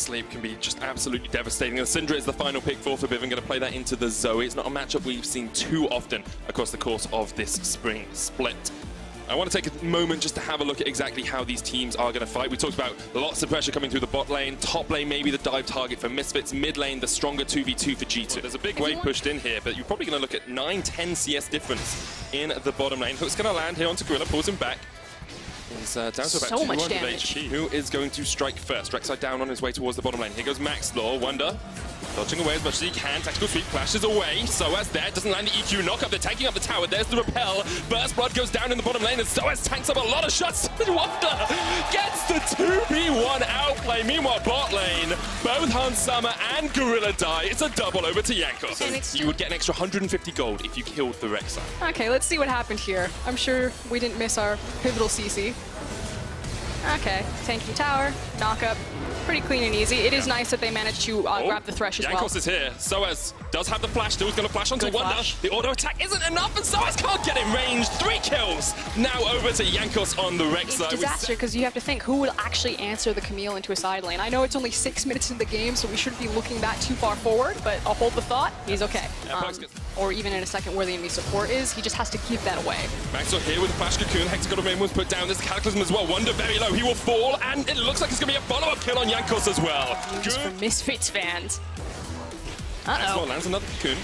sleep can be just absolutely devastating. And Syndra is the final pick for Forbidden. Going to play that into the Zoe. It's not a matchup we've seen too often across the course of this spring split. I want to take a moment just to have a look at exactly how these teams are going to fight. We talked about lots of pressure coming through the bot lane. Top lane, maybe the dive target for Misfits. Mid lane, the stronger 2v2 for G2. There's a big wave pushed in here, but you're probably going to look at 9-10 CS difference in the bottom lane. Hook's going to land here onto Gorilla, pulls him back. He's down to about so 200 much damage. HP. Who is going to strike first? Rek'Sai down on his way towards the bottom lane. Here goes Maxlore. Wonder dodging away as much as he can. Tactical sweep flashes away. SOAS there. Doesn't land the EQ knockup. They're tanking up the tower. There's the repel. Burst Blood goes down in the bottom lane and SOAS tanks up a lot of shots. Wonder gets the 2v1 outplay. Meanwhile, bot lane, both Hansama and Gorilla die. It's a double over to Jankos. So you would get an extra 150 gold if you killed the Rek'Sai. Okay, let's see what happened here. I'm sure we didn't miss our pivotal CC. Okay, tanky tower, knock up. Pretty clean and easy. It is nice that they managed to grab the Thresh as well. Jankos is here. SOAS does have the flash. Still going to flash onto Wonder. Flash. The auto attack isn't enough, and SOAS can't get in range. 3 kills. Now over to Jankos on the Rek'Sai. It's disaster because you have to think who will actually answer the Camille into a side lane. I know it's only 6 minutes in the game, so we shouldn't be looking that too far forward, but I'll hold the thought. He's okay. Or even in a second where the enemy support is, he just has to keep that away. Maxwell here with the flash cocoon. Hexagon main was put down. There's Cataclysm as well. Wonder very low. He will fall, and it looks like it's going to be a follow-up kill on Jankos as well. Just for Misfits fans. Maxwell lands another cocoon.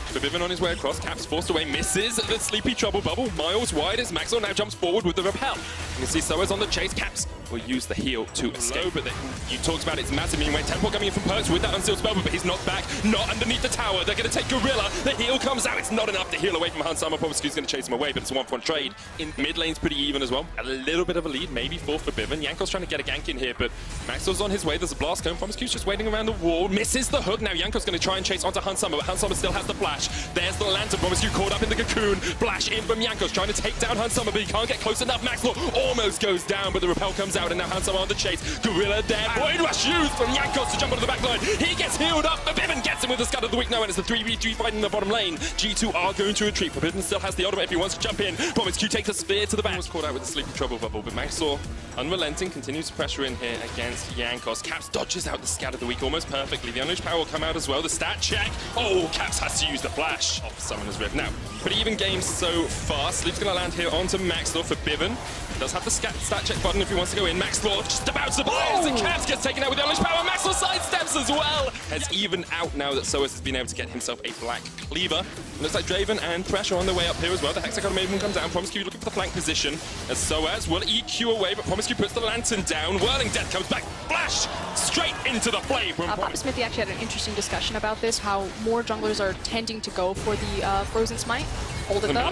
Forbidden on his way across. Caps forced away. Misses the sleepy trouble bubble. Miles wide as Maxwell now jumps forward with the repel. You can see SOAS on the chase. Caps will use the heal to escape. But you talked about it's massive. Meanwhile, Temple coming in from Perkz with that unsealed spell, but he's knocked back. Not underneath the tower. They're going to take Gorilla. The heal comes out. It's not enough to heal away from Hansama. Promiscu's going to chase him away, but it's a 1-for-1 trade. In mid lane's pretty even as well. A little bit of a lead, maybe for Forbidden. Jankos trying to get a gank in here, but Maxwell's on his way. There's a blast cone. Promiscu's just waiting around the wall. Misses the hook. Now Jankos going to try and chase onto Hansama, but Hansama still has the flash. There's the lantern. Promiscu caught up in the cocoon. Flash in from Jankos trying to take down Hansama, but he can't get close enough. Maxwell almost goes down, but the repel comes out, and now Hansama on the chase. Gorilla there. Void Rush used from Jankos to jump onto the back line. He gets healed up. Forbidden gets him with the Scud of the Weak now, and it's the 3v3 fight in the bottom lane. G2 are going to retreat. Forbidden still has the ultimate if he wants to jump in. Promiscu takes a spear to the back. Was caught out with the sleepy trouble bubble, but Maxlore, unrelenting, continues to pressure in here against Jankos. Caps dodges out the Scud of the Weak almost perfectly. The Unleashed Power will come out as well. The stat check. Oh, Caps has to use the flash off Summoner's Rift. Now, pretty even game so far. Sleep's going to land here onto Maxlore. Forbidden does have the stat check button if he wants to go in. Maxlore just about to blaze, and Caps gets taken out with the Unleashed Power. Maxlore sidesteps as well. Has even out now that SOAS has been able to get himself a black cleaver. And looks like Draven and Pressure on the way up here as well. The Hexagon Maven comes down. Promiscu looking for the flank position as SOAS will EQ away, but Promiscu puts the lantern down. Whirling Death comes back. Flash straight into the flame. Papa Smithy actually had an interesting discussion about this, how more junglers are tending to go for the Frozen Smite. Hold it though.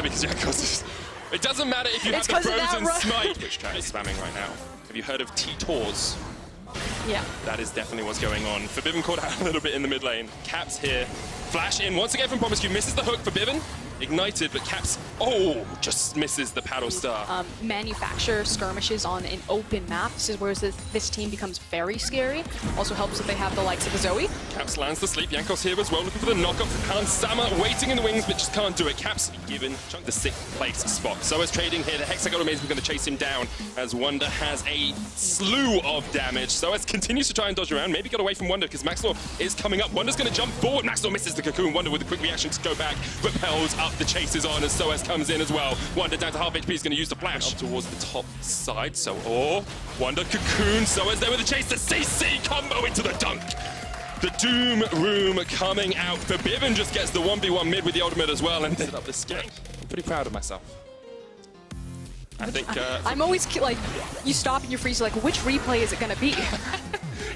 It doesn't matter if you have the Frozen Smite, which chat is spamming right now. Have you heard of T-Tors? Yeah. That is definitely what's going on. Forbidden caught out a little bit in the mid lane. Caps here. Flash in once again from Promiscu. Misses the hook. Forbidden. Ignited, but Caps, just misses the paddle star. Manufacture skirmishes on an open map. This is where this team becomes very scary. Also helps if they have the likes of a Zoe. Caps lands the sleep. Jankos here as well, looking for the knockup from Hansama, waiting in the wings, but just can't do it. Caps given the 6th place spot. So as trading here, the Hexagon Amazing going to chase him down as Wonder has a slew of damage. So as continues to try and dodge around, maybe get away from Wonder because Maxlore is coming up. Wonder's going to jump forward. Maxlore misses the cocoon. Wonder with a quick reaction to go back, repels up. The chase is on as SOAS comes in as well. Wonder down to half HP is going to use the flash up towards the top side. So, Wonder cocoon. SOAS there with the chase. The CC combo into the dunk. The Doom Room coming out. Forbidden just gets the 1v1 mid with the ultimate as well and set up this game. I'm pretty proud of myself. I think I'm always like, you stop and you freeze, like, which replay is it going to be?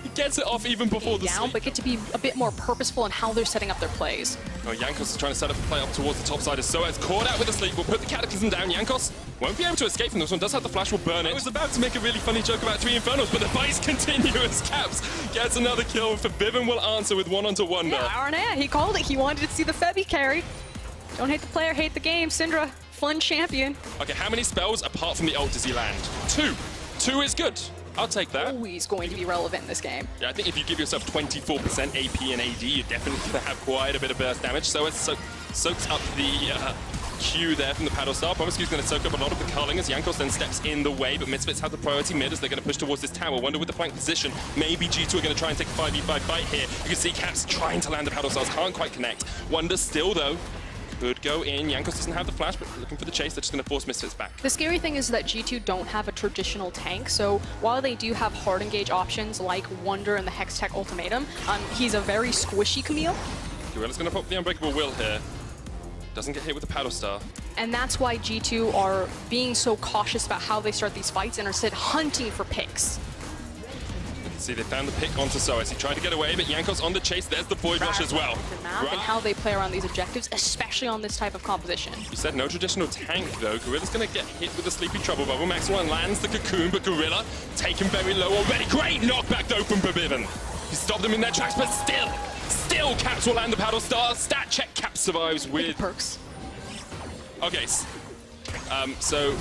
He gets it off even before the sleep. But get to be a bit more purposeful in how they're setting up their plays. Oh, Jankos is trying to set up a play up towards the top side as SOAS caught out with the sleep. Will put the Cataclysm down. Jankos won't be able to escape from this one. Does have the flash, will burn it. I was about to make a really funny joke about 3 Infernos, but the fights continue as Caps gets another kill. Forbidden will answer with 1 onto Wonder. Yeah, Arnett, he called it. He wanted to see the Febby carry. Don't hate the player, hate the game. Syndra, fun champion. Okay, how many spells apart from the ult does he land? 2. 2 is good. I'll take that. Always going to be relevant in this game. Yeah, I think if you give yourself 24% AP and AD, you're definitely going to have quite a bit of burst damage. So it soaks up the Q there from the paddle star. Promiscue's going to soak up a lot of the culling as Jankos then steps in the way, but Misfits have the priority mid as they're going to push towards this tower. Wonder with the flank position, maybe G2 are going to try and take a 5v5 fight here. You can see Caps trying to land the paddle stars, can't quite connect. Wonder still though could go in. Jankos doesn't have the flash, but looking for the chase. They're just going to force Misfits back. The scary thing is that G2 don't have a traditional tank, so while they do have hard engage options like Wonder and the Hex Tech Ultimatum, he's a very squishy Camille. Gorilla's going to pop the Unbreakable Will here. Doesn't get hit with the paddle star. And that's why G2 are being so cautious about how they start these fights and are instead hunting for picks. See, they found the pick onto Soas. He tried to get away, but Jankos on the chase. There's the Void Rush as well. The map and how they play around these objectives, especially on this type of composition. You said no traditional tank, though. Gorilla's going to get hit with the Sleepy Trouble Bubble. Maxlore lands the Cocoon, but Gorilla taken very low already. Great knockback, though, from Perkz. He stopped them in their tracks, but still Caps will land the paddle star. Stat check, Caps survives with Perkz. Okay, so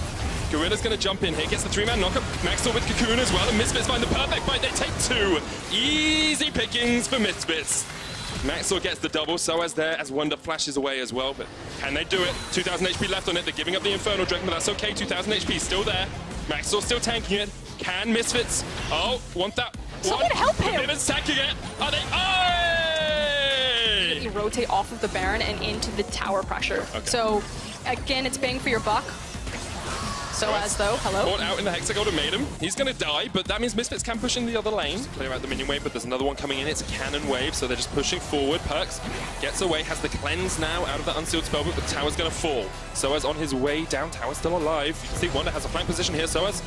Gorilla's going to jump in here, gets the 3-man knockup. Maxlore with Cocoon as well, and Misfits find the perfect fight. They take 2. Easy pickings for Misfits. Maxlore gets the double, Soas there as Wonder flashes away as well, but can they do it? 2,000 HP left on it. They're giving up the Infernal Dragon, but that's okay. 2,000 HP still there. Maxlore still tanking it. Can Misfits? Oh, want that? Someone help him! Perkz tanking it. Are they? Oh! You rotate off of the Baron and into the tower pressure. Okay. So, again, it's bang for your buck. Soas though, hello. Caught out in the Hexag Ultimatum. He's going to die, but that means Misfits can push in the other lane. Clear out the minion wave, but there's another one coming in. It's a cannon wave, so they're just pushing forward. Perkz gets away, has the cleanse now out of the unsealed spellbook, but the tower's going to fall. Soas on his way down, tower's still alive. You can see Wonder has a flank position here. Soas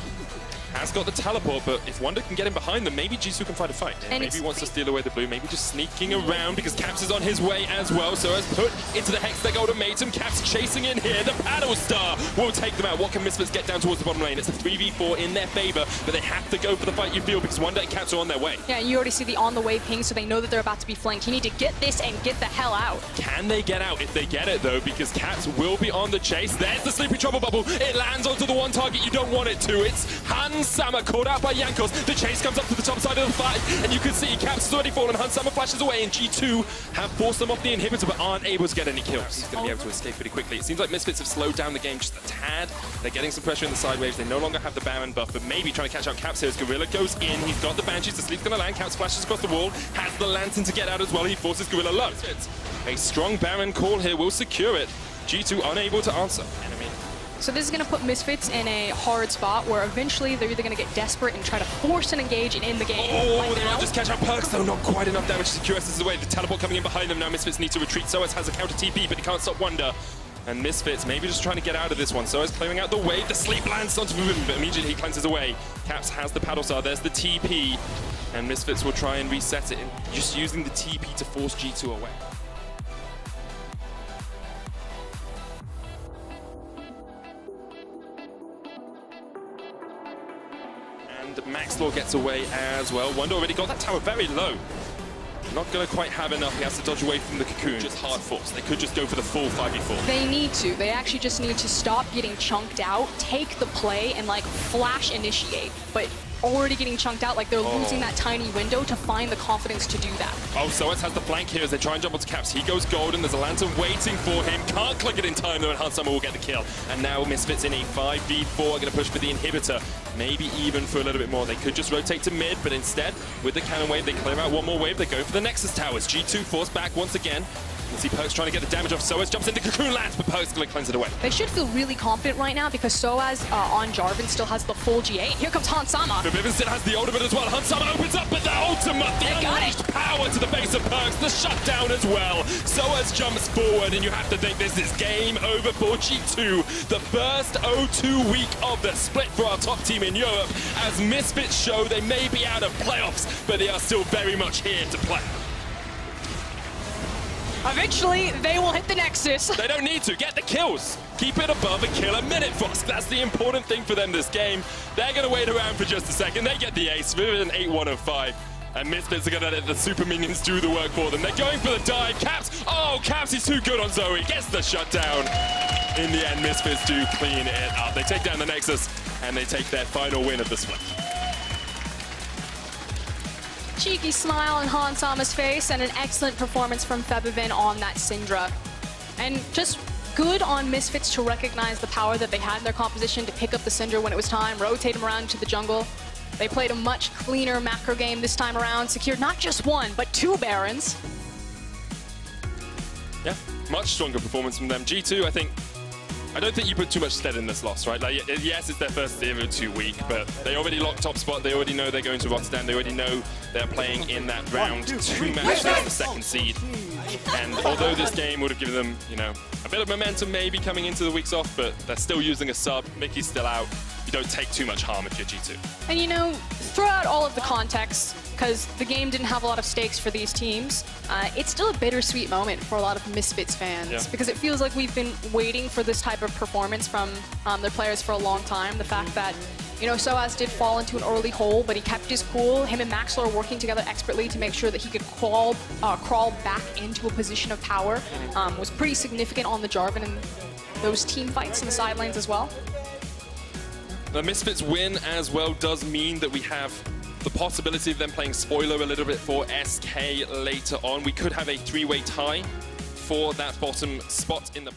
has got the teleport, but if Wonder can get in behind them, maybe Jisoo can fight a fight. And maybe he wants to steal away the blue, maybe just sneaking around because Caps is on his way as well. So as put into the Hextech Ultimatum, Caps chasing in here. The Paddle Star will take them out. What can Misfits get down towards the bottom lane? It's a 3v4 in their favor, but they have to go for the fight, you feel, because Wonder and Caps are on their way. Yeah, you already see the on the way ping, so they know that they're about to be flanked. You need to get this and get the hell out. Can they get out? If they get it, though, because Caps will be on the chase. There's the Sleepy Trouble Bubble. It lands onto the one target you don't want it to. It's Hansama caught out by Jankos. The chase comes up to the top side of the fight, and you can see Caps has already fallen. Hansama flashes away, and G2 have forced them off the inhibitor, but aren't able to get any kills. He's going to be able to escape pretty quickly. It seems like Misfits have slowed down the game just a tad. They're getting some pressure in the side waves. They no longer have the Baron buff, but maybe trying to catch out Caps here as Gorilla goes in. He's got the Banshees. The Sleep's going to land. Caps flashes across the wall. Has the Lantern to get out as well. He forces Gorilla low. A strong Baron call here will secure it. G2 unable to answer. Enemy. So this is going to put Misfits in a hard spot where eventually they're either going to get desperate and try to force an engage and end the game. Oh, they might just catch out Perkz though. Not quite enough damage to secure us away. The teleport coming in behind them now. Misfits need to retreat. Soas has a counter TP, but he can't stop Wonder. And Misfits maybe just trying to get out of this one. Soas clearing out the wave. The sleep lands onto him, but immediately he cleanses away. Caps has the paddle star. There's the TP. And Misfits will try and reset it, just using the TP to force G2 away. And Maxlore gets away as well. Wonder already got that tower very low. Not going to quite have enough. He has to dodge away from the Cocoon. Just hard force. They could just go for the full 5v4. They need to. They actually just need to stop getting chunked out, take the play, and like flash initiate. But already getting chunked out, like they're losing that tiny window to find the confidence to do that. Oh, Soas has the flank here as they try and jump onto Caps. He goes golden. There's a Lantern waiting for him. Can't click it in time though, and Hansama will get the kill. And now Misfits in a 5v4. Going to push for the inhibitor. Maybe even for a little bit more. They could just rotate to mid, but instead, with the cannon wave, they clear out one more wave. They go for the Nexus towers. G2 forced back once again. You can see Perkz trying to get the damage off. Soas jumps into Cocoon lands, but Perkz going to cleanse it away. They should feel really confident right now because Soas on Jarvan still has the full G8. Here comes Hansama. But still has the ultimate as well. Hansama opens up, but the ultimate, the unleashed power to the base of Perkz, the shutdown as well. Soas jumps forward, and you have to think this is game over for G2. The first 0-2 week of the split for our top team in Europe. As Misfits show, they may be out of playoffs, but they are still very much here to play. Eventually, they will hit the Nexus. They don't need to. Get the kills. Keep it above a kill a minute, Frost. That's the important thing for them this game. They're going to wait around for just a second. They get the ace with an 8-1-5. And Misfits are going to let the super minions do the work for them. They're going for the dive. Caps. Oh, Caps is too good on Zoe. Gets the shutdown. In the end, Misfits do clean it up. They take down the Nexus, and they take their final win of the split. Cheeky smile on Hansama's face and an excellent performance from Febivin on that Syndra. And just good on Misfits to recognize the power that they had in their composition to pick up the Cinder when it was time, rotate him around to the jungle. They played a much cleaner macro game this time around, secured not just 1, but 2 Barons. Yeah, much stronger performance from them. G2, I don't think you put too much stead in this loss, right? Like, yes, it's their first 2 week, but they already locked top spot. They already know they're going to Rotterdam. They already know they're playing in that round 2 match as the second seed. And although this game would have given them, you know, a bit of momentum maybe coming into the weeks off, but they're still using a sub. Mickey's still out. You don't take too much harm if you're G2. And you know, throw out all of the context, because the game didn't have a lot of stakes for these teams. It's still a bittersweet moment for a lot of Misfits fans, because it feels like we've been waiting for this type of performance from their players for a long time. The fact that, you know, Soaz did fall into an early hole, but he kept his cool. Him and Maxlore working together expertly to make sure that he could crawl back into a position of power was pretty significant on the Jarvan and those team fights in the side lanes as well. The Misfits win as well does mean that we have the possibility of them playing spoiler a little bit for SK later on. We could have a 3-way tie for that bottom spot in the